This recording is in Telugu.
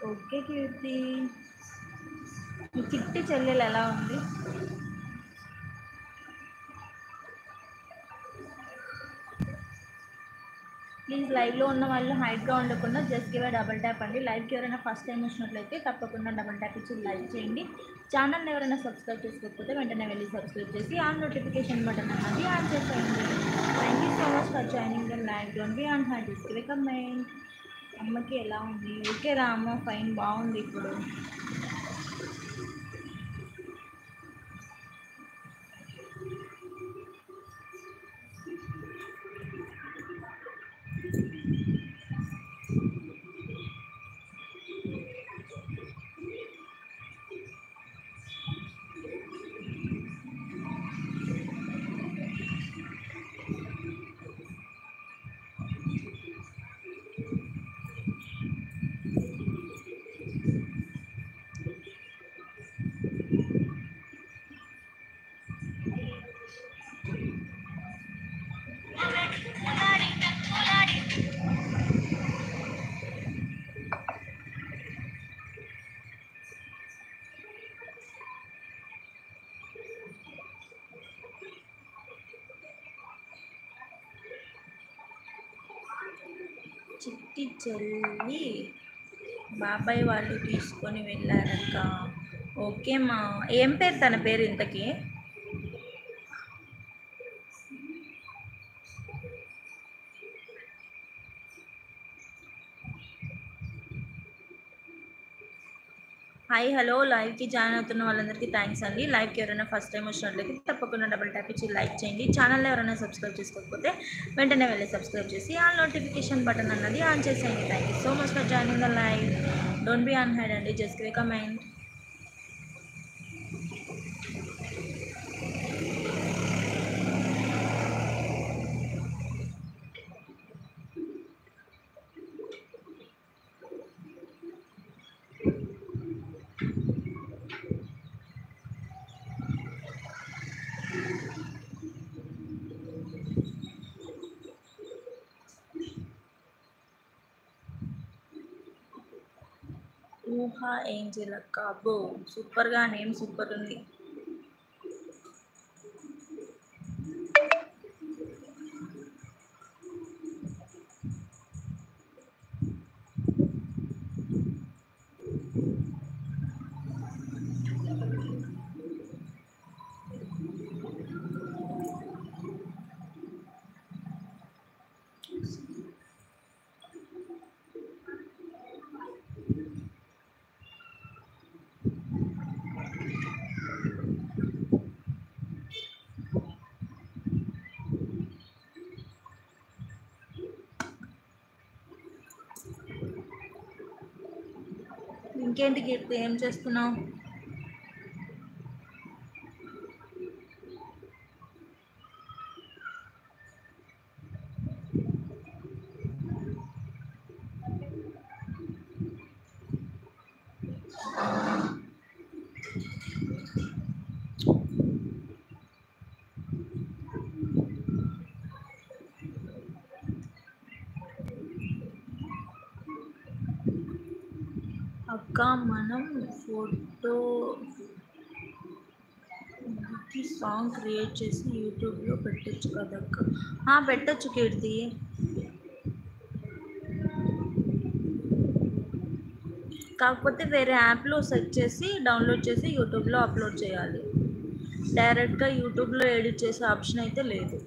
ఓకే కీర్తి, మీ చిట్టి చెల్లెలు ఎలా ఉంది? ప్లీజ్ లైవ్లో ఉన్న వాళ్ళు హైట్గా ఉండకుండా జస్ట్ గివ్ డబల్ ట్యాప్ అండి. లైవ్కి ఎవరైనా ఫస్ట్ టైం వచ్చినట్లయితే తప్పకుండా డబల్ ట్యాప్ ఇచ్చి లైక్ చేయండి. ఛానల్ని ఎవరైనా సబ్స్క్రైబ్ చేసుకోకపోతే వెంటనే వెళ్ళి సబ్స్క్రైబ్ చేసి ఆన్ నోటిఫికేషన్ బటన్ అన్నది ఆన్ చేసేయండి. Thank you so much for joining the live. Don't be on high just give comment. అమ్మకి ఎలా ఉంది? ఓకే రా అమ్మ, ఫైన్, బాగుంది ఇప్పుడు. చిట్టి చెల్లి బాబాయ్ వాళ్ళు తీసుకొని వెళ్ళారక్క. ఓకే మా, ఏం పేరు తన పేరు ఇంతకీ? హాయ్ హలో, లైవ్కి జాయిన్ అవుతున్న వాళ్ళందరికీ థ్యాంక్స్ అండి. లైవ్కి ఎవరైనా ఫస్ట్ టైం వచ్చినట్లయితే తప్పకుండా డబుల్ ట్యాప్ ఇచ్చి లైక్ చేయండి. ఛానల్లో ఎవరైనా సబ్స్క్రైబ్ చేసుకోకపోతే వెంటనే వెళ్ళి సబ్స్క్రైబ్ చేసి ఆన్ నోటిఫికేషన్ బటన్ అన్నది ఆన్ చేసేయండి. Thank you so much for joining the live. Don't be on hide అండి, జస్ట్ గివ్ కమెంట్. ఊహా ఏంజెల్ అక్క, అబ్బో సూపర్గా, నేమ్ సూపర్ ఉంది. ఇంకేంటి కీర్తి, ఏం చేస్తున్నావు? అక్క మనం ఫోటో సాంగ్ క్రియేట్ చేసి యూట్యూబ్లో పెట్టచ్చు కదక్క. పెట్టచ్చు కీర్తి. కాకపోతే వేరే యాప్లో సెర్చ్ చేసి డౌన్లోడ్ చేసి యూట్యూబ్లో అప్లోడ్ చేయాలి. డైరెక్ట్గా యూట్యూబ్లో ఎడిట్ చేసే ఆప్షన్ అయితే లేదు.